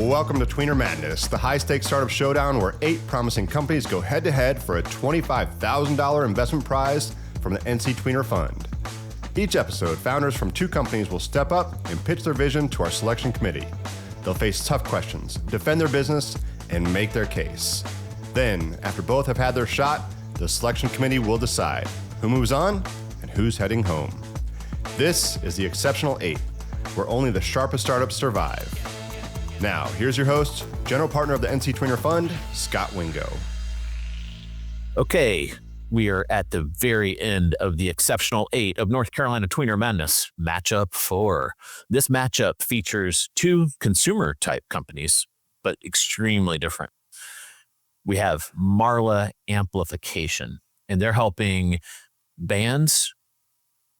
Welcome to Tweener Madness, the high-stakes startup showdown where 8 promising companies go head-to-head for a $25,000 investment prize from the NC Tweener Fund. Each episode, founders from 2 companies will step up and pitch their vision to our selection committee. They'll face tough questions, defend their business, and make their case. Then, after both have had their shot, the selection committee will decide who moves on and who's heading home. This is the Exceptional 8, where only the sharpest startups survive. Now, here's your host, general partner of the NC Tweener Fund, Scott Wingo. Okay, we are at the very end of the Exceptional 8 of North Carolina Tweener Madness, Matchup 4. This matchup features 2 consumer-type companies, but extremely different. We have Marla Amplification, and they're helping bands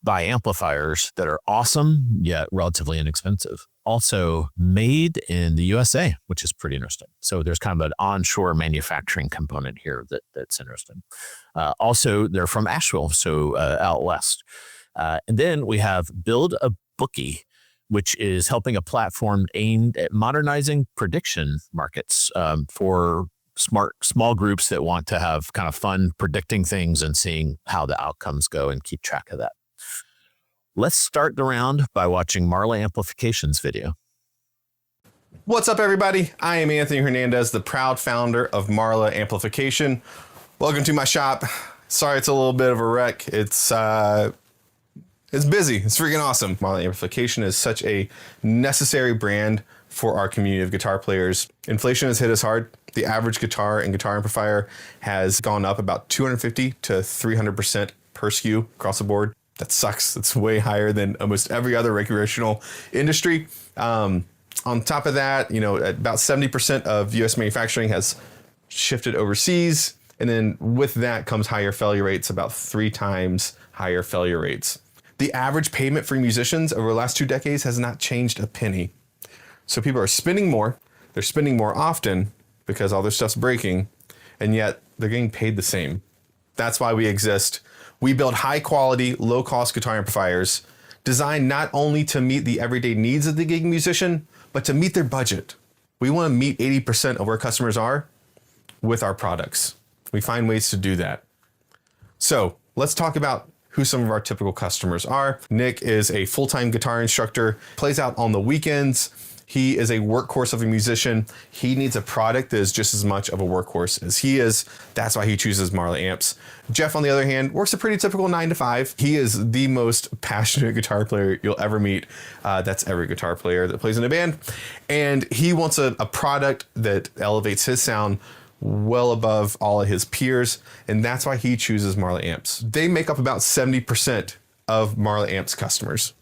buy amplifiers that are awesome, yet relatively inexpensive. Also made in the USA, which is pretty interesting. So there's kind of an onshore manufacturing component here that's interesting. Also, they're from Asheville, so out west. And then we have Build-A-Bookie, which is helping a platform aimed at modernizing prediction markets for small groups that want to have kind of fun predicting things and seeing how the outcomes go and keep track of that. Let's start the round by watching Marla Amplification's video. What's up, everybody? I am Anthony Hernandez, the proud founder of Marla Amplification. Welcome to my shop. Sorry, it's a little bit of a wreck. It's busy. It's freaking awesome. Marla Amplification is such a necessary brand for our community of guitar players. Inflation has hit us hard. The average guitar and guitar amplifier has gone up about 250 to 300% per SKU across the board. That sucks. That's way higher than almost every other recreational industry. On top of that, about 70% of US manufacturing has shifted overseas. And then with that comes higher failure rates, about 3 times higher failure rates. The average payment for musicians over the last 2 decades has not changed a penny. So people are spending more. They're spending more often because all their stuff's breaking, and yet they're getting paid the same. That's why we exist. We build high quality, low cost guitar amplifiers designed not only to meet the everyday needs of the gig musician, but to meet their budget. We want to meet 80% of where customers are with our products. We find ways to do that. So let's talk about who some of our typical customers are. Nick is a full-time guitar instructor, plays out on the weekends. He is a workhorse of a musician. He needs a product that is just as much of a workhorse as he is. That's why he chooses Marla amps. Jeff, on the other hand, works a pretty typical 9 to 5. He is the most passionate guitar player you'll ever meet. That's every guitar player that plays in a band. And he wants a product that elevates his sound well above all of his peers. And that's why he chooses Marla amps. They make up about 70% of Marla amps customers.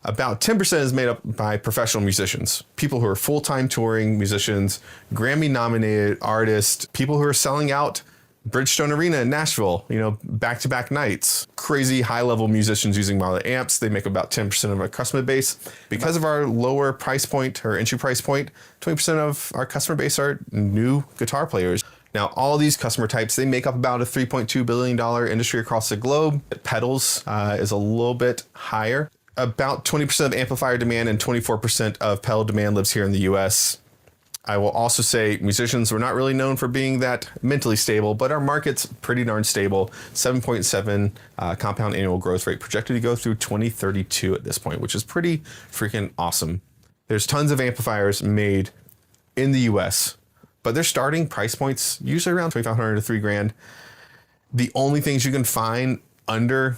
About 10% is made up by professional musicians, people who are full-time touring musicians, Grammy-nominated artists, people who are selling out Bridgestone Arena in Nashville, back-to-back nights. Crazy high-level musicians using Marla amps. They make about 10% of our customer base. Because of our lower price point or entry price point, 20% of our customer base are new guitar players. Now, all these customer types, they make up about a $3.2 billion industry across the globe. Pedals is a little bit higher. About 20% of amplifier demand and 24% of pedal demand lives here in the US. I will also say musicians were not really known for being that mentally stable, but our market's pretty darn stable. 7.7 compound annual growth rate projected to go through 2032 at this point, which is pretty freaking awesome. There's tons of amplifiers made in the US, but their starting price points usually around $2,500 to $3,000. The only things you can find under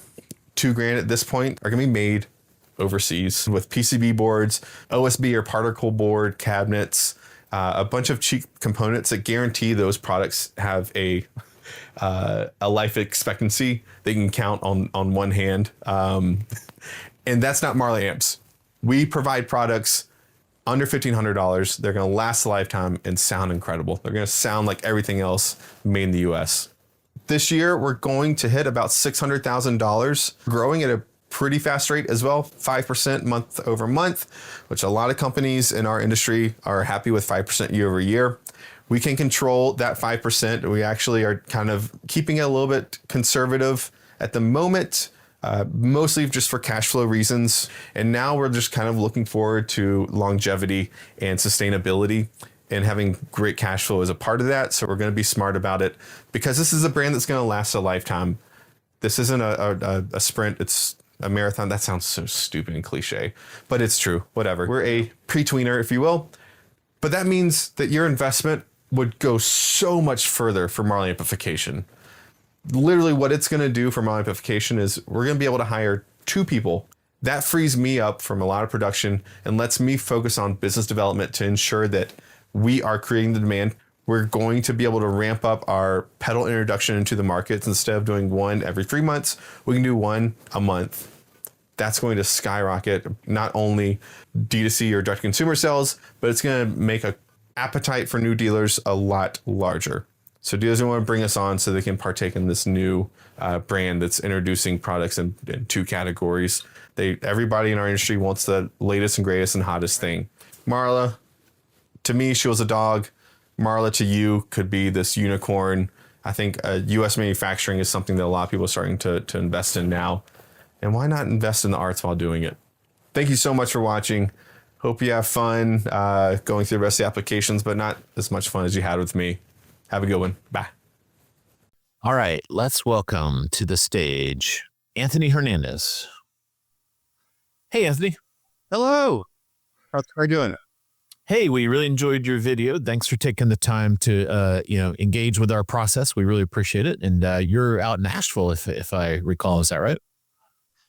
$2,000 at this point are going to be made overseas with PCB boards, OSB or particle board cabinets, a bunch of cheap components that guarantee those products have a life expectancy they can count on one hand. And that's not Marla amps. We provide products under $1,500. They're going to last a lifetime and sound incredible. They're going to sound like everything else made in the US. This year, we're going to hit about $600,000, growing at a pretty fast rate as well, 5% month over month, which a lot of companies in our industry are happy with 5% year over year. We can control that 5%. We actually are kind of keeping it a little bit conservative at the moment. mostly just for cash flow reasons. And now we're just kind of looking forward to longevity and sustainability and having great cash flow as a part of that. So we're going to be smart about it because this is a brand that's going to last a lifetime. This isn't a sprint. It's a marathon. That sounds so stupid and cliche, but it's true. Whatever. We're a pre-tweener, if you will. But that means that your investment would go so much further for Marla Amplification. Literally what it's going to do for Marla Amplification is we're going to be able to hire 2 people. That frees me up from a lot of production and lets me focus on business development to ensure that we are creating the demand. We're going to be able to ramp up our pedal introduction into the markets. Instead of doing one every 3 months, we can do one a month. That's going to skyrocket not only D2C or direct consumer sales, but it's going to make a appetite for new dealers a lot larger. So dealers want to bring us on so they can partake in this new brand that's introducing products in 2 categories. Everybody in our industry wants the latest and greatest and hottest thing. Marla, to me, she was a dog. Marla to you could be this unicorn. I think U.S. manufacturing is something that a lot of people are starting to invest in now. And why not invest in the arts while doing it? Thank you so much for watching. Hope you have fun going through the rest of the applications, but not as much fun as you had with me. Have a good one. Bye. All right, let's welcome to the stage Anthony Hernandez. Hey, Anthony. Hello. How's you doing? Hey, we really enjoyed your video. Thanks for taking the time to engage with our process. We really appreciate it. And you're out in Nashville, if I recall. Is that right?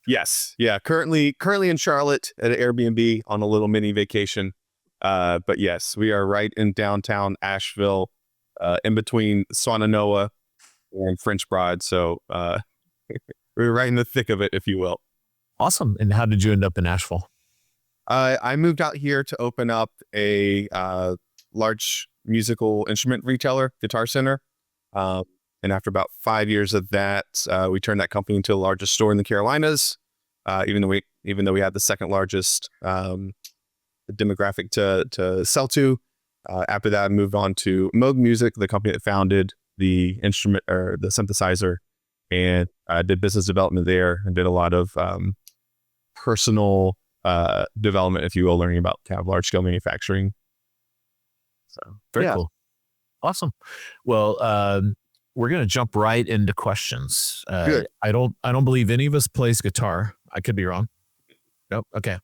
Yes. Yeah. Currently in Charlotte at an Airbnb on a little mini vacation. But yes, we are right in downtown Asheville, in between Swannanoa and French Broad. So we're right in the thick of it, if you will. Awesome. And how did you end up in Nashville? I moved out here to open up a large musical instrument retailer, Guitar Center. And after about 5 years of that, we turned that company into the largest store in the Carolinas, even though we had the second largest demographic to sell to. After that, I moved on to Moog Music, the company that founded the instrument or the synthesizer, and I did business development there and did a lot of personal development, if you will, learning about kind of large scale manufacturing. So very cool. Awesome. Well, we're going to jump right into questions. Good. I don't believe any of us plays guitar. I could be wrong. Nope. Okay.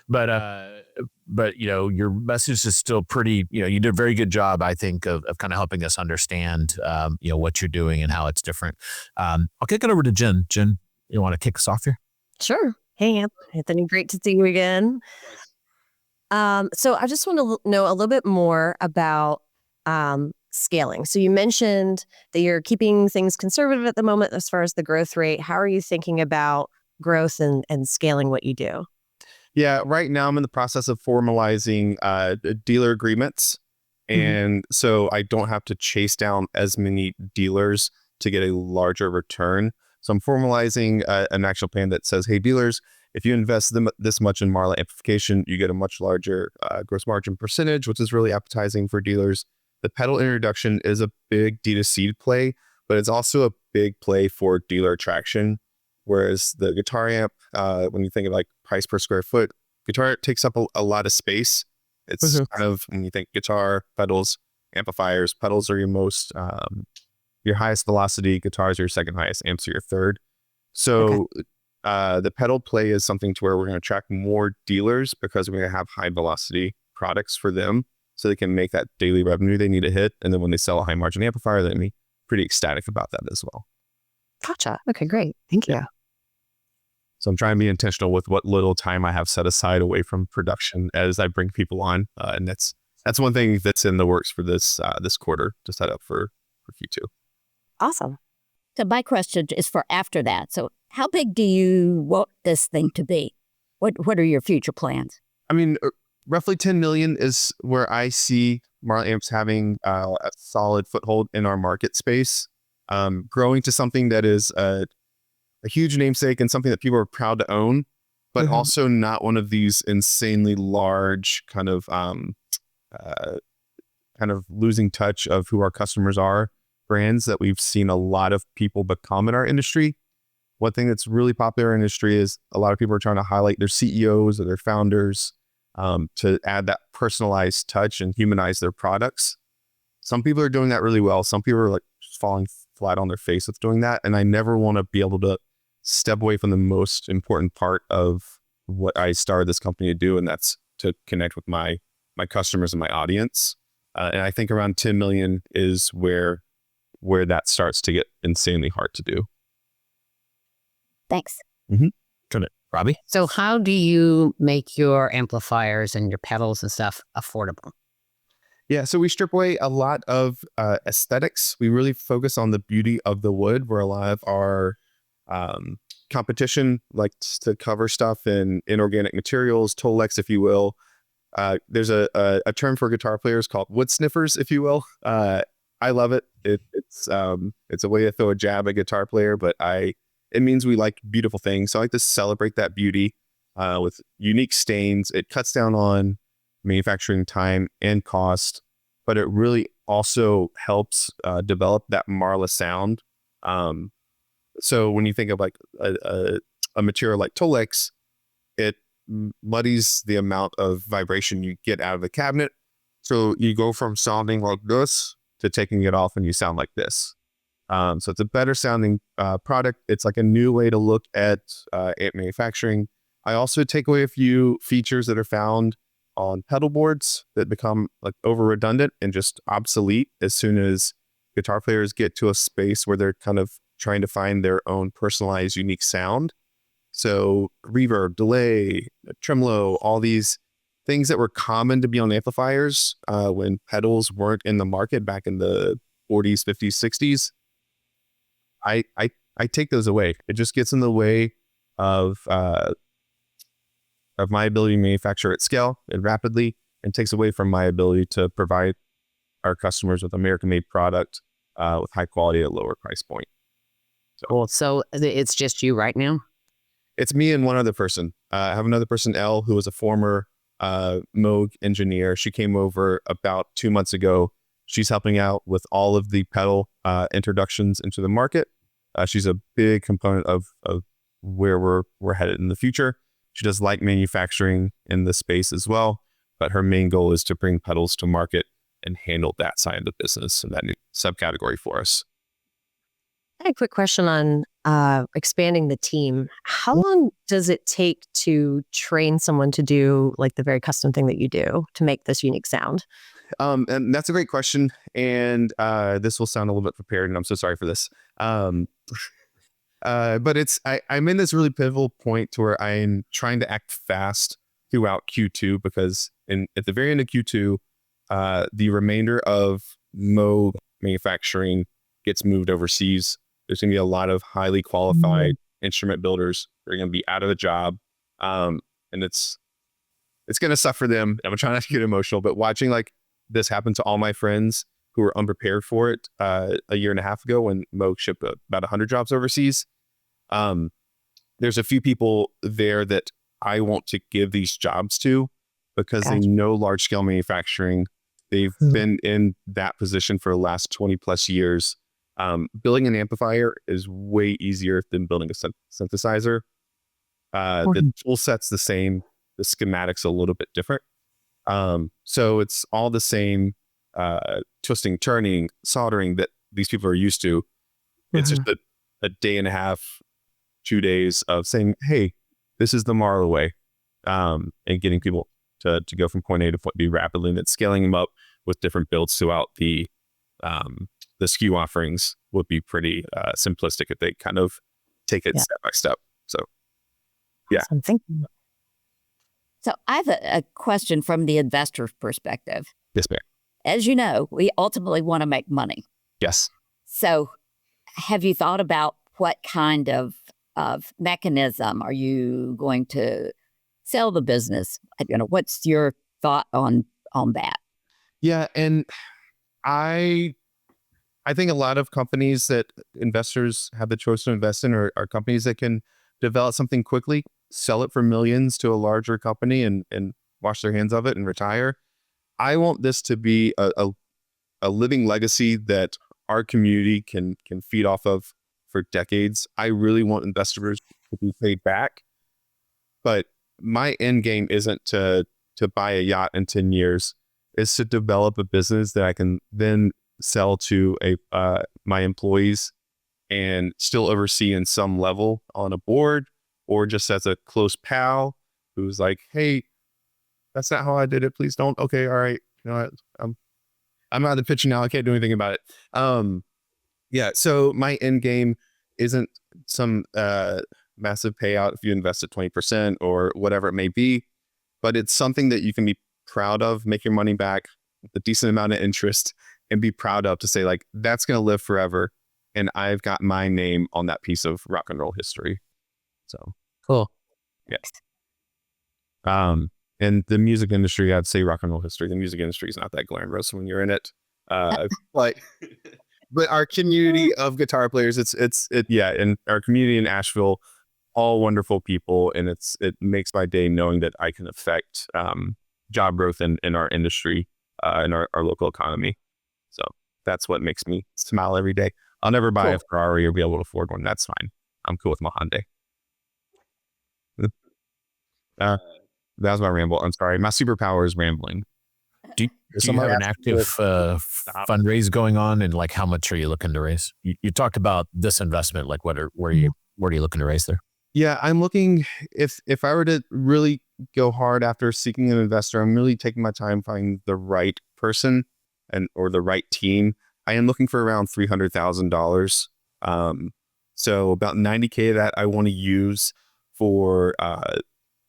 But your message is still pretty, you did a very good job, I think, of kind of helping us understand, what you're doing and how it's different. I'll kick it over to Jen. Jen, you want to kick us off here? Sure. Hey, Anthony, great to see you again. So I just want to know a little bit more about scaling. So you mentioned that you're keeping things conservative at the moment as far as the growth rate. How are you thinking about growth and scaling what you do? Yeah, right now I'm in the process of formalizing dealer agreements. And so I don't have to chase down as many dealers to get a larger return. So I'm formalizing an actual plan that says, hey, dealers, if you invest this much in Marla Amplification, you get a much larger gross margin percentage, which is really appetizing for dealers. The pedal introduction is a big D2C play, but it's also a big play for dealer attraction. Whereas the guitar amp, when you think of like price per square foot, guitar takes up a lot of space. It's kind of, when you think guitar, pedals, amplifiers, pedals are your highest velocity, guitars are your second highest, amps are your third. So the pedal play is something to where we're going to attract more dealers because we're going to have high velocity products for them so they can make that daily revenue they need to hit. And then when they sell a high margin amplifier, they're going to be pretty ecstatic about that as well. Gotcha. Okay, great. Thank you. So I'm trying to be intentional with what little time I have set aside away from production as I bring people on. And that's one thing that's in the works for this quarter to set up for Q2. Awesome. So my question is for after that. So how big do you want this thing to be? What are your future plans? I mean, roughly 10 million is where I see Marla Amps having a solid foothold in our market space. Growing to something that is a huge namesake and something that people are proud to own, but also not one of these insanely large kind of losing touch of who our customers are brands that we've seen a lot of people become in our industry. one thing that's really popular in industry is a lot of people are trying to highlight their CEOs or their founders to add that personalized touch and humanize their products. Some people are doing that really well. Some people are like just falling flat on their face with doing that. And I never want to be able to step away from the most important part of what I started this company to do, and that's to connect with my customers and my audience. And I think around 10 million is where that starts to get insanely hard to do. Thanks. Robbie? So how do you make your amplifiers and your pedals and stuff affordable? Yeah, so we strip away a lot of aesthetics. We really focus on the beauty of the wood, where a lot of our competition likes to cover stuff in inorganic materials, Tolex, if you will. There's a term for guitar players called wood sniffers, if you will. I love it. It's a way to throw a jab at a guitar player, but it means we like beautiful things. So I like to celebrate that beauty with unique stains. It cuts down on manufacturing time and cost, but it really also helps develop that Marla sound. So when you think of like a material like Tolex, it muddies the amount of vibration you get out of the cabinet. So you go from sounding like this to taking it off and you sound like this. So it's a better sounding product. It's like a new way to look at amp manufacturing. I also take away a few features that are found on pedal boards that become like over redundant and just obsolete as soon as guitar players get to a space where they're kind of trying to find their own personalized, unique sound. So reverb, delay, tremolo, all these things that were common to be on amplifiers when pedals weren't in the market back in the 40s, 50s, 60s. I take those away. It just gets in the way of my ability to manufacture at scale and rapidly, and takes away from my ability to provide our customers with American-made product with high quality at a lower price point. Cool. So it's just you right now? It's me and one other person. I have another person, Elle, who was a former Moog engineer. She came over about 2 months ago. She's helping out with all of the pedal introductions into the market. She's a big component of where we're headed in the future. She does light manufacturing in the space as well, but her main goal is to bring pedals to market and handle that side of the business and that new subcategory for us. I had a quick question on expanding the team. How long does it take to train someone to do like the very custom thing that you do to make this unique sound? And that's a great question. And this will sound a little bit prepared, and I'm so sorry for this. But I'm in this really pivotal point to where I'm trying to act fast throughout Q2, because at the very end of Q2, the remainder of Moog manufacturing gets moved overseas. There's going to be a lot of highly qualified instrument builders that are going to be out of a job. And it's going to suck for them. I'm trying not to get emotional, but watching like this happen to all my friends who were unprepared for it a year and a half ago when Moog shipped about 100 jobs overseas. There's a few people there that I want to give these jobs to because they know large scale manufacturing. They've been in that position for the last 20 plus years. Building an amplifier is way easier than building a synthesizer. The tool set's the same. The schematic's a little bit different. So it's all the same twisting, turning, soldering that these people are used to. It's just a day and a half, 2 days of saying, hey, this is the Marla way, and getting people to go from point A to point B rapidly, and then scaling them up with different builds throughout the SKU offerings would be pretty simplistic if they kind of take it step by step. So, yeah. Awesome. Thank you. So I have a question from the investor's perspective. Yes, ma'am. As you know, we ultimately want to make money. Yes. So have you thought about what kind of mechanism are you going to sell the business? What's your thought on that? Yeah, and I think a lot of companies that investors have the choice to invest in are companies that can develop something quickly, sell it for millions to a larger company and wash their hands of it and retire. I want this to be a living legacy that our community can feed off of for decades. I really want investors to be paid back, but my end game isn't to buy a yacht in 10 years. It's to develop a business that I can then sell to my employees and still oversee in some level on a board, or just as a close pal who's like, hey, that's not how I did it. Please don't. Okay. All right. You know, I'm out of the picture now. I can't do anything about it. Yeah. So my end game isn't some massive payout if you invest at 20% or whatever it may be, but it's something that you can be proud of, make your money back with a decent amount of interest, and be proud of to say, like, that's going to live forever. And I've got my name on that piece of rock and roll history. So Cool. yeah. And the music industry, I'd say rock and roll history. The music industry is not that glamorous when you're in it. But our community of guitar players, and our community in Asheville, all wonderful people, and it makes my day knowing that I can affect job growth in our industry, in our local economy. So that's what makes me smile every day. I'll never buy a Ferrari or be able to afford one. That's fine. I'm cool with my Hyundai. That was my ramble. I'm sorry. My superpower is rambling. Do you have an active fundraise going on, and like how much are you looking to raise? You talked about this investment. Like where are you looking to raise there? Yeah, I'm looking, if I were to really go hard after seeking an investor, I'm really taking my time finding the right person or the right team. I am looking for around $300,000. So about $90K of that I want to use for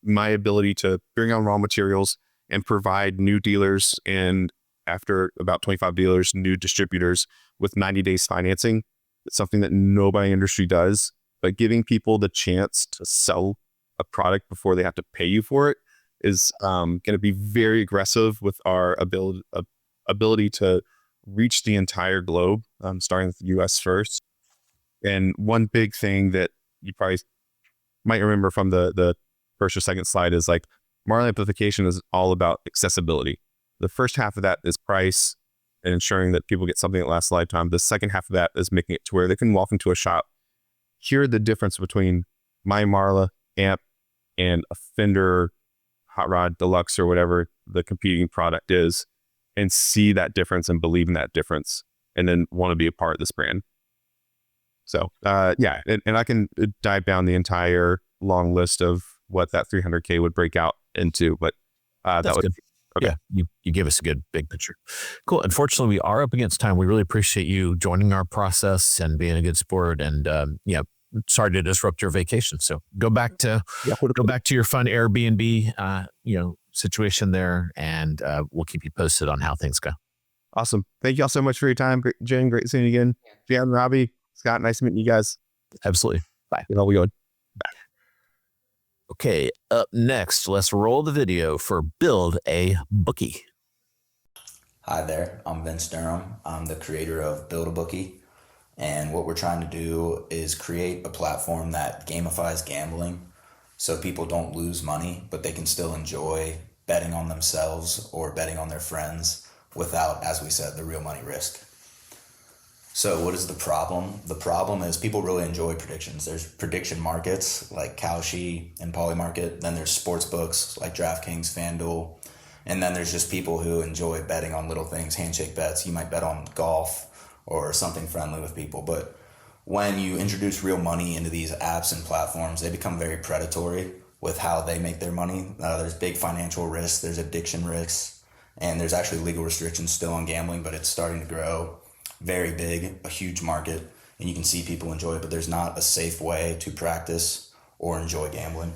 my ability to bring on raw materials and provide new dealers, and after about 25 dealers, new distributors with 90 days financing. It's something that nobody in the industry does, but giving people the chance to sell a product before they have to pay you for it is going to be very aggressive with our ability to reach the entire globe, starting with the US first. And one big thing that you probably might remember from the first or second slide is like Marla Amplification is all about accessibility. The first half of that is price and ensuring that people get something that lasts a lifetime. The second half of that is making it to where they can walk into a shop, hear the difference between my Marla amp and a Fender Hot Rod Deluxe or whatever the competing product is, and see that difference and believe in that difference, and then want to be a part of this brand. So yeah, and I can dive down the entire long list of what that 300K would break out into, but that was good. Okay. Yeah, you gave us a good big picture. Cool. Unfortunately, we are up against time. We really appreciate you joining our process and being a good sport. And sorry to disrupt your vacation. So go back to your fun Airbnb situation there, and we'll keep you posted on how things go. Awesome. Thank you all so much for your time, Jen. Great seeing you again. Jan, Robbie, Scott, nice meeting you guys. Absolutely. Bye. How we going? Okay, up next, let's roll the video for Build-A-Bookie. Hi there, I'm Vince Durham. I'm the creator of Build-A-Bookie, and what we're trying to do is create a platform that gamifies gambling so people don't lose money, but they can still enjoy betting on themselves or betting on their friends without, as we said, the real money risk. So what is the problem? The problem is people really enjoy predictions. There's prediction markets like Kalshi and Polymarket. Then there's sports books like DraftKings, FanDuel. And then there's just people who enjoy betting on little things, handshake bets. You might bet on golf or something friendly with people. But when you introduce real money into these apps and platforms, they become very predatory with how they make their money. There's big financial risks, there's addiction risks, and there's actually legal restrictions still on gambling, but it's starting to grow. Very big, a huge market, and you can see people enjoy it, but there's not a safe way to practice or enjoy gambling.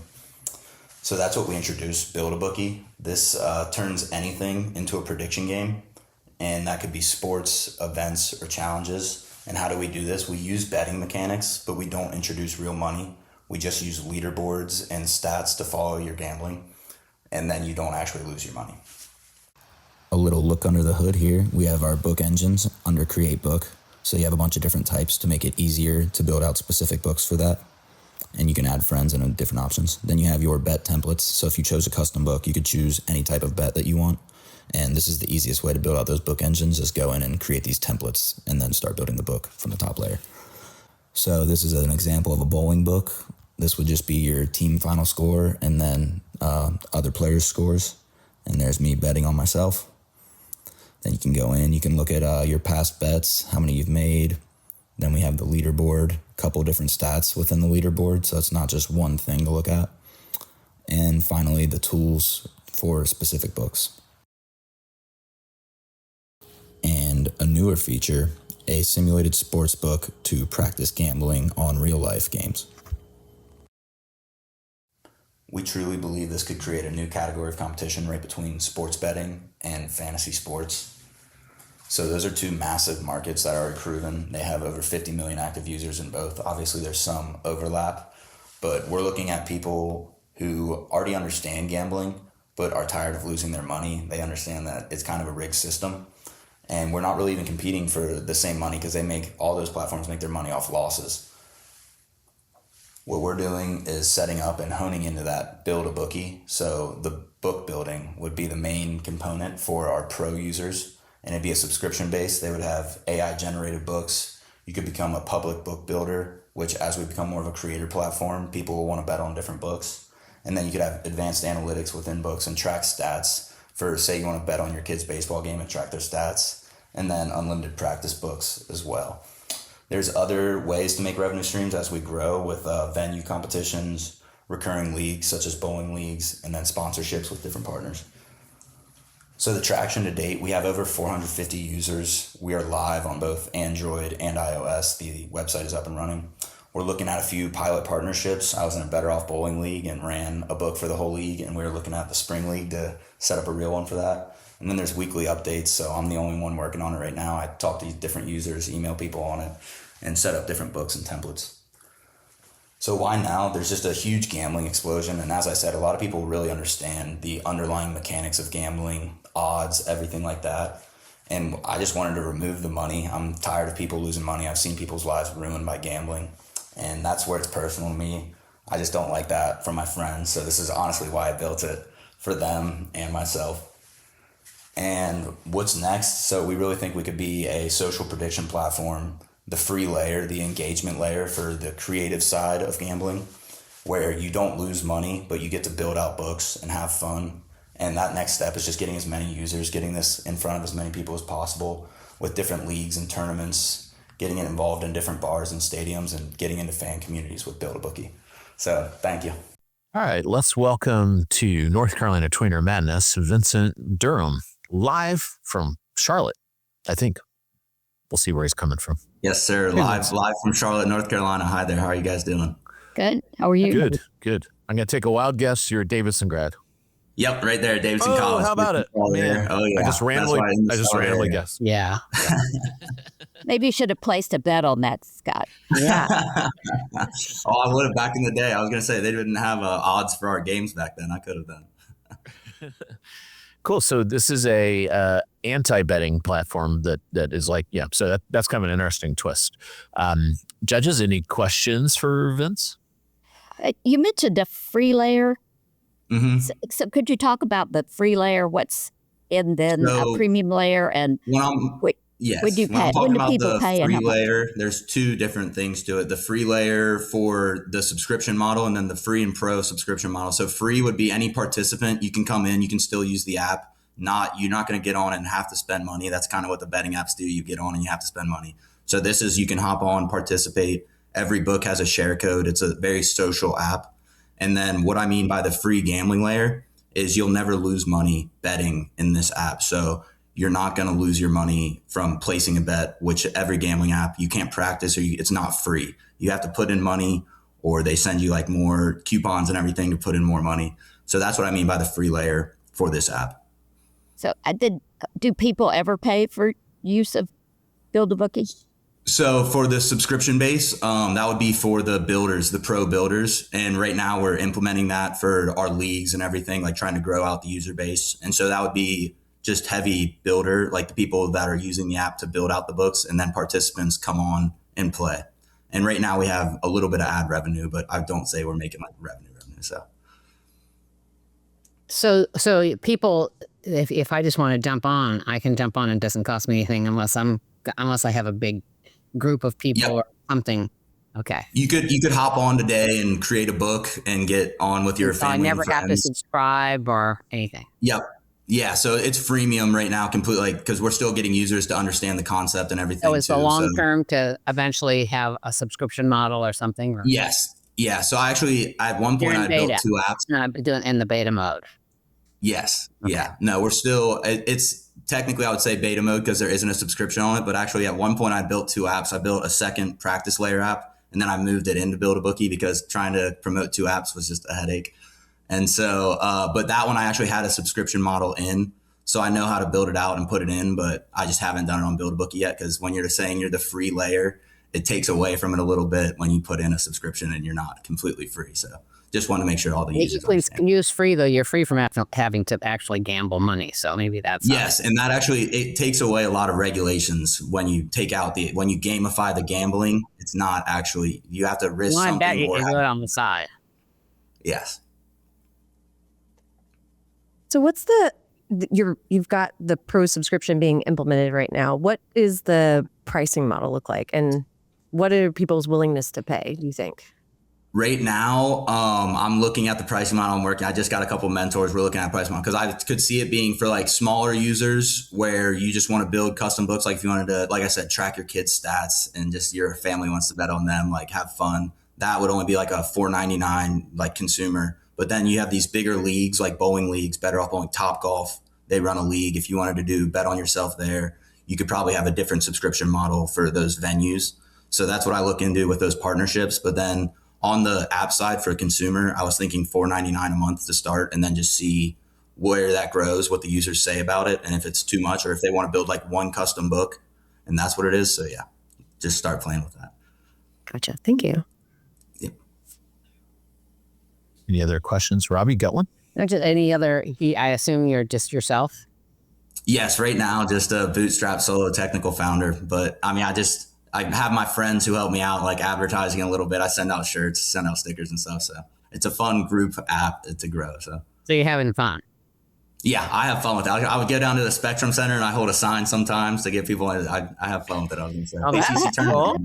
So that's what we introduced, Build-A-Bookie. This turns anything into a prediction game, and that could be sports, events, or challenges. And how do we do this? We use betting mechanics, but we don't introduce real money. We just use leaderboards and stats to follow your gambling, and then you don't actually lose your money. A little look under the hood here. We have our book engines under Create Book. So you have a bunch of different types to make it easier to build out specific books for that. And you can add friends and different options. Then you have your bet templates. So if you chose a custom book, you could choose any type of bet that you want. And this is the easiest way to build out those book engines, is go in and create these templates and then start building the book from the top layer. So this is an example of a bowling book. This would just be your team final score and then other players' scores. And there's me betting on myself. Then you can go in, you can look at your past bets, how many you've made. Then we have the leaderboard, a couple different stats within the leaderboard, so it's not just one thing to look at. And finally, the tools for specific books. And a newer feature, a simulated sports book to practice gambling on real-life games. We truly believe this could create a new category of competition right between sports betting and fantasy sports. So those are two massive markets that are already proven. They have over 50 million active users in both. Obviously, there's some overlap, but we're looking at people who already understand gambling but are tired of losing their money. They understand that it's kind of a rigged system, and we're not really even competing for the same money because all those platforms make their money off losses. What we're doing is setting up and honing into that Build-A-Bookie. So the book building would be the main component for our pro users, and it'd be a subscription base. They would have AI generated books. You could become a public book builder, which as we become more of a creator platform, people will want to bet on different books. And then you could have advanced analytics within books and track stats for, say you want to bet on your kid's baseball game and track their stats, and then unlimited practice books as well. There's other ways to make revenue streams as we grow with venue competitions, recurring leagues such as bowling leagues, and then sponsorships with different partners. So the traction to date, we have over 450 users. We are live on both Android and iOS. The website is up and running. We're looking at a few pilot partnerships. I was in a Better Off Bowling League and ran a book for the whole league, and we were looking at the Spring League to set up a real one for that. And then there's weekly updates, so I'm the only one working on it right now. I talk to different users, email people on it, and set up different books and templates. So why now? There's just a huge gambling explosion, and as I said, a lot of people really understand the underlying mechanics of gambling, odds, everything like that. And I just wanted to remove the money. I'm tired of people losing money. I've seen people's lives ruined by gambling, and that's where it's personal to me. I just don't like that from my friends, so this is honestly why I built it, for them and myself. And what's next? So we really think we could be a social prediction platform, the free layer, the engagement layer for the creative side of gambling, where you don't lose money, but you get to build out books and have fun. And that next step is just getting as many users, getting this in front of as many people as possible with different leagues and tournaments, getting it involved in different bars and stadiums, and getting into fan communities with Build-A-Bookie. So thank you. All right, let's welcome to North Carolina Tweener Madness, Vincent Durham, live from Charlotte, I think. We'll see where he's coming from. Yes, sir. Live from Charlotte, North Carolina. Hi there. How are you guys doing? Good. How are you? Good. I'm going to take a wild guess. You're a Davidson grad. Yep, right there, Davidson College. How about it? Man. Oh, yeah. I just randomly guessed. Yeah. Maybe you should have placed a bet on that, Scott. Yeah. I would have back in the day. I was going to say they didn't have odds for our games back then. I could have done. Cool. So this is a anti-betting platform that is like, yeah. So that's kind of an interesting twist. Judges, any questions for Vince? You mentioned a free layer. Mm-hmm. So could you talk about the free layer? What's in then a premium layer, and yes. When do people pay? Free layer, there's two different things to it. The free layer for the subscription model, and then the free and pro subscription model. So free would be any participant. You can come in, you can still use the app. You're not going to get on and have to spend money. That's kind of what the betting apps do. You get on and you have to spend money. So this is, you can hop on, participate. Every book has a share code. It's a very social app. And then what I mean by the free gambling layer is you'll never lose money betting in this app. So you're not going to lose your money from placing a bet, which every gambling app, you can't practice, or it's not free. You have to put in money, or they send you like more coupons and everything to put in more money. So that's what I mean by the free layer for this app. So do people ever pay for use of Build-A-Bookie? So for the subscription base, that would be for the builders, the pro builders. And right now we're implementing that for our leagues and everything, like trying to grow out the user base. And so that would be just heavy builder, like the people that are using the app to build out the books, and then participants come on and play. And right now we have a little bit of ad revenue, but I don't say we're making like revenue. So people, if I just want to jump on, I can jump on. It doesn't cost me anything unless I have a big group of people or something. Okay. You could hop on today and create a book and get on with your So I family never and have to friends. subscribe or anything. Yep. Yeah, so it's freemium right now, completely, because we're still getting users to understand the concept and everything. So is the too. long So, term to eventually have a subscription model or something? Or yes, yeah. So at one you're point in I built beta? 2 apps. No, I'm doing in the beta mode. Yes, Okay. yeah. No, we're still. It's technically I would say beta mode because there isn't a subscription on it. But actually, at one point I built 2 apps. I built a second practice layer app, and then I moved it into Build-A-Bookie because trying to promote 2 apps was just a headache. And so, but that one I actually had a subscription model in. So I know how to build it out and put it in, but I just haven't done it on Build-A-Bookie yet because when you're saying you're the free layer, it takes away from it a little bit when you put in a subscription and you're not completely free. So just want to make sure all the users Please understand. use free though. You're free from having to actually gamble money. So maybe that's Yes, and that actually it takes away a lot of regulations when you take out when you gamify the gambling. It's not actually you have to risk Well, I bet something. you can do it on the side. Yes. So what's you've got the pro subscription being implemented right now. What is the pricing model look like, and what are people's willingness to pay, do you think? Right now, I'm looking at the pricing model I'm working. I just got a couple mentors. We're looking at pricing model because I could see it being for like smaller users where you just want to build custom books. Like if you wanted to, like I said, track your kids' stats and just your family wants to bet on them, like have fun. That would only be like a $4.99 like consumer. But then you have these bigger leagues like bowling leagues, Better Off Bowling, Top Golf. They run a league. If you wanted to do bet on yourself there, you could probably have a different subscription model for those venues. So that's what I look into with those partnerships. But then on the app side for a consumer, I was thinking $4.99 a month to start and then just see where that grows, what the users say about it. And if it's too much or if they want to build like one custom book and that's what it is. So yeah, just start playing with that. Gotcha. Thank you. Yep. Any other questions? Robbie, got one? Any other, I assume you're just yourself? Yes, right now, just a bootstrap solo technical founder. But I mean, I have my friends who help me out, like advertising a little bit. I send out shirts, send out stickers and stuff. So it's a fun group app to grow. So you're having fun? Yeah, I have fun with that. I would go down to the Spectrum Center and I hold a sign sometimes to get people. I have fun with it. I was going to say. Oh, that's cool.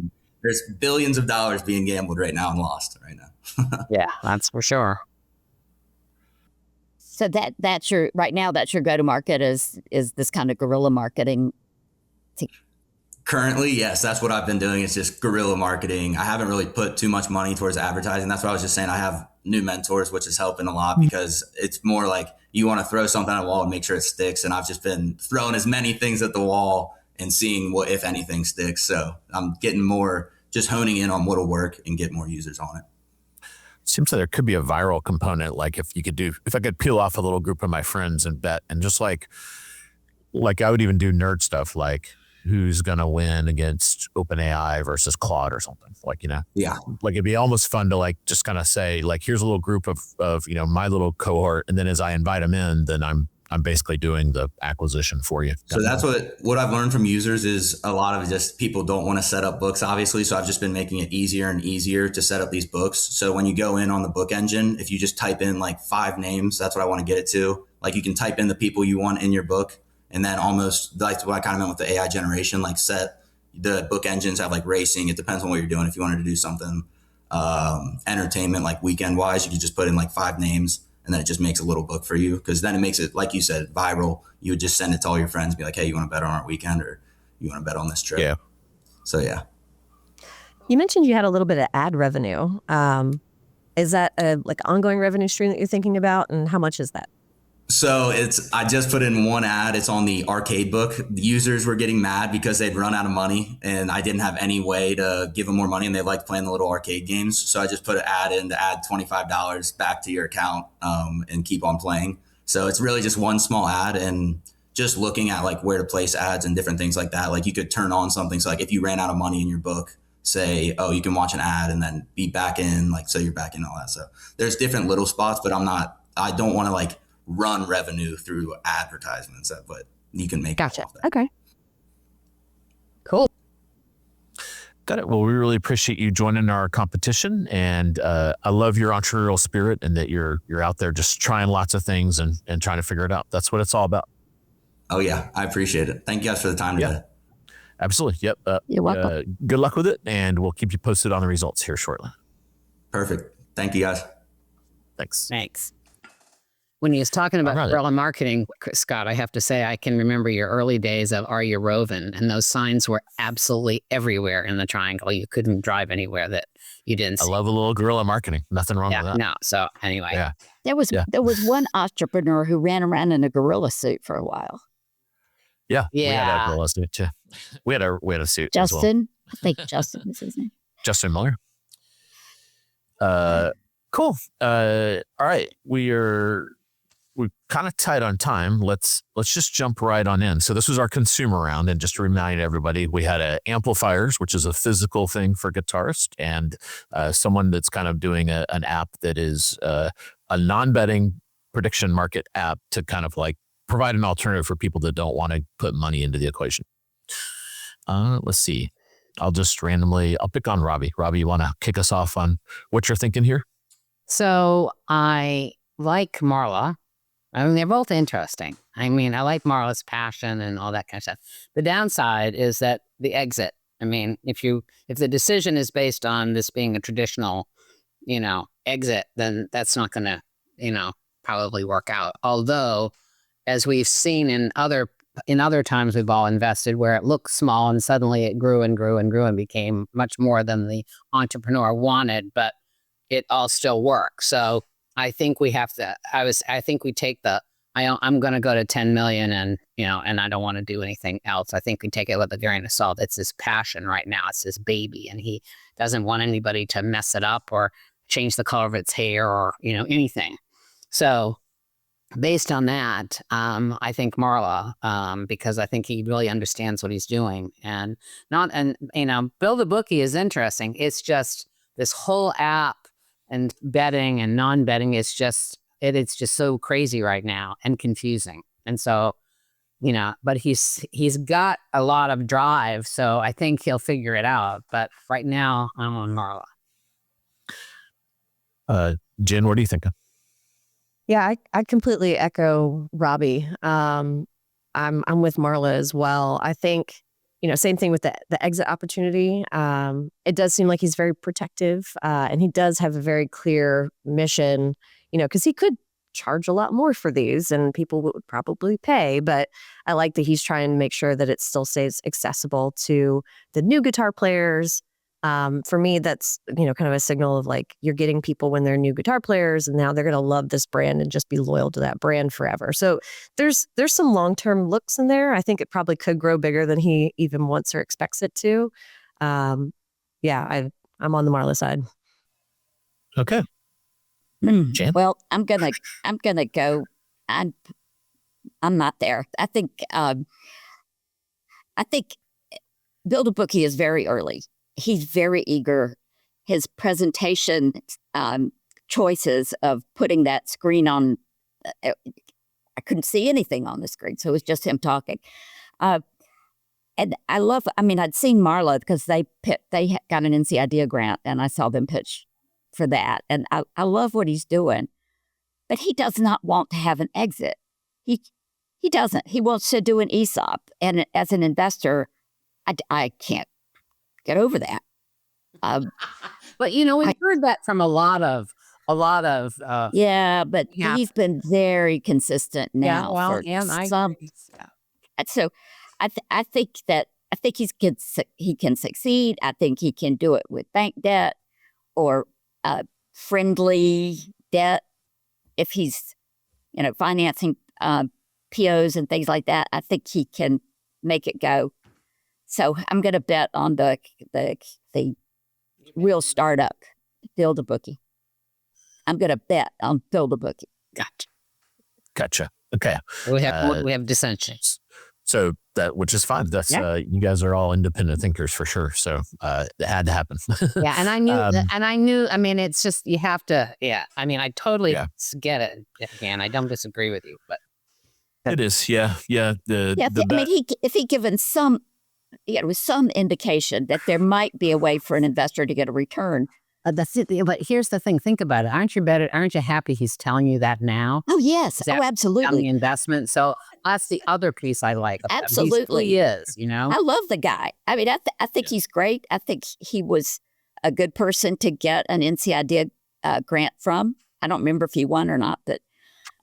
There's billions of dollars being gambled right now and lost right now. Yeah, that's for sure. So that's your right now. That's your go-to-market is this kind of guerrilla marketing. Currently, yes, that's what I've been doing. It's just guerrilla marketing. I haven't really put too much money towards advertising. That's what I was just saying. I have new mentors, which is helping a lot because it's more like you want to throw something at a wall and make sure it sticks. And I've just been throwing as many things at the wall and seeing what, if anything, sticks. So I'm getting more, just honing in on what'll work and get more users on it. Seems like there could be a viral component. Like if I could peel off a little group of my friends and bet, and just like I would even do nerd stuff, like who's going to win against OpenAI versus Claude or something, like, Yeah. Like it'd be almost fun to like, just kind of say like, here's a little group of, my little cohort. And then as I invite them in, then I'm basically doing the acquisition for you. So that's what I've learned from users is a lot of just people don't want to set up books, obviously. So I've just been making it easier and easier to set up these books. So when you go in on the book engine, if you just type in like 5 names, that's what I want to get it to. Like you can type in the people you want in your book. And then almost like what I kind of meant with the AI generation, like set the book engines have like racing. It depends on what you're doing. If you wanted to do something entertainment, like weekend wise, you could just put in like 5 names. And then it just makes a little book for you because then it makes it, like you said, viral. You would just send it to all your friends, be like, hey, you want to bet on our weekend or you want to bet on this trip? Yeah. So, yeah. You mentioned you had a little bit of ad revenue. Is that a like ongoing revenue stream that you're thinking about? And how much is that? So I just put in one ad. It's on the arcade book. The users were getting mad because they'd run out of money and I didn't have any way to give them more money and they liked playing the little arcade games. So I just put an ad in to add $25 back to your account and keep on playing. So it's really just one small ad and just looking at like where to place ads and different things like that. Like you could turn on something. So like if you ran out of money in your book, say, oh, you can watch an ad and then be back in, like, so you're back in all that. So there's different little spots, but I don't want to like run revenue through advertisements, but you can make Gotcha. it off that. Okay. Cool. Got it. Well, we really appreciate you joining our competition, and I love your entrepreneurial spirit and that you're out there just trying lots of things and trying to figure it out. That's what it's all about. Oh yeah, I appreciate it. Thank you guys for the time today. Absolutely. Yep. You're welcome. Good luck with it, and we'll keep you posted on the results here shortly. Perfect. Thank you, guys. Thanks. Thanks. When he was talking about Alright. guerrilla marketing, Scott, I have to say I can remember your early days of Are You Rovin'? And those signs were absolutely everywhere in the triangle. You couldn't drive anywhere that you didn't I see. love a little guerrilla marketing. Nothing wrong with that. No. So anyway, Yeah. There was one entrepreneur who ran around in a gorilla suit for a while. Yeah. We had Yeah. a gorilla suit too. We had a suit as well. Justin, I think Justin is his name. Justin Miller. Cool. All right. We're kind of tight on time. Let's just jump right on in. So this was our consumer round, and just to remind everybody, we had amplifiers, which is a physical thing for guitarists, and someone that's kind of doing an app that is a non-betting prediction market app to kind of like provide an alternative for people that don't want to put money into the equation. Let's see. I'll pick on Robbie. Robbie, you want to kick us off on what you're thinking here? So I like Marla. I mean, they're both interesting. I mean, I like Marla's passion and all that kind of stuff. The downside is that the exit. I mean, if the decision is based on this being a traditional, exit, then that's not going to, probably work out. Although, as we've seen in other times we've all invested where it looked small and suddenly it grew and grew and grew and became much more than the entrepreneur wanted, but it all still works. So I think we have to, I think we take I'm going to go to 10 million and I don't want to do anything else. I think we take it with a grain of salt. It's his passion right now. It's his baby, and he doesn't want anybody to mess it up or change the color of its hair or, anything. So based on that, I think Marla, because I think he really understands what he's doing, and Build-A-Bookie is interesting. It's just this whole app and betting and non-betting is just, it's just so crazy right now and confusing. And so, but he's got a lot of drive, so I think he'll figure it out. But right now, I'm on Marla. Jen, what are you thinking? Yeah, I completely echo Robbie. I'm with Marla as well. I think, same thing with the exit opportunity. It does seem like he's very protective, and he does have a very clear mission, because he could charge a lot more for these and people would probably pay. But I like that he's trying to make sure that it still stays accessible to the new guitar players. For me, that's, kind of a signal of like, you're getting people when they're new guitar players and now they're going to love this brand and just be loyal to that brand forever. So there's some long-term looks in there. I think it probably could grow bigger than he even wants or expects it to. I'm on the Marla side. Okay. Jan? Well, I'm gonna go. I'm not there. I think Build-A-Bookie is very early. He's very eager. His presentation choices of putting that screen on, I couldn't see anything on the screen, so it was just him talking. And I'd seen Marla because they got an NC Idea grant, and I saw them pitch for that. And I love what he's doing, but he does not want to have an exit. He doesn't. He wants to do an ESOP, and as an investor, I can't get over that. But we've heard that from a lot of. But he's been very consistent now. So I think he can succeed. I think he can do it with bank debt or friendly debt if he's financing POs and things like that. I think he can make it go. So I'm going to bet on the real startup, Build-A-Bookie. I'm going to bet on Build-A-Bookie. Gotcha. Okay. We have dissensions. So which is fine. That's you guys are all independent thinkers for sure. So it had to happen. Yeah, and I knew. I mean, it's just you have to. Yeah, I mean, I totally get it. Again, I don't disagree with you, but it is. Yeah. If he given some, with some indication that there might be a way for an investor to get a return, That's it. But here's the thing. Think about it. Aren't you happy he's telling you that now? Oh, yes. Is that Oh, on the absolutely. investment? So that's the other piece I like. Of him. Absolutely. He is, you know? I love the guy. I mean, I think he's great. I think he was a good person to get an NC Idea grant from. I don't remember if he won or not, but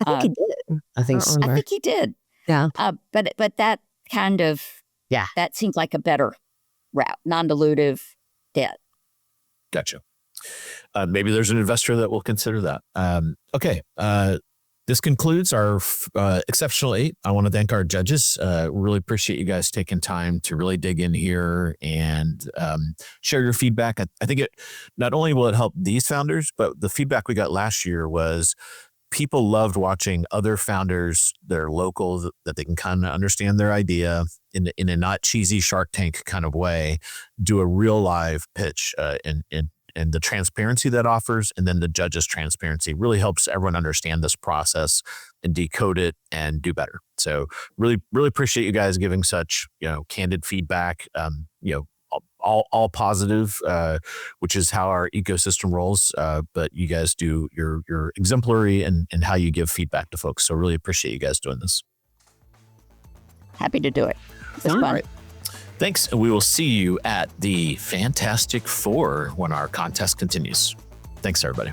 I think he did. I think don't so. remember. I think he did. Yeah. But that kind of, Yeah. that seems like a better route, non-dilutive debt. Gotcha. Maybe there's an investor that will consider that. Okay. This concludes our Exceptional 8. I want to thank our judges. Really appreciate you guys taking time to really dig in here and share your feedback. I think it not only will it help these founders, but the feedback we got last year was people loved watching other founders that are local, that they can kind of understand their idea in a not cheesy Shark Tank kind of way, do a real live pitch and the transparency that offers, and then the judges' transparency really helps everyone understand this process and decode it and do better. So really, really appreciate you guys giving such, candid feedback, all positive, which is how our ecosystem rolls. But you guys do your exemplary and how you give feedback to folks. So really appreciate you guys doing this. Happy to do it. It's All fun. right. Thanks, and we will see you at the Fantastic Four when our contest continues. Thanks, everybody.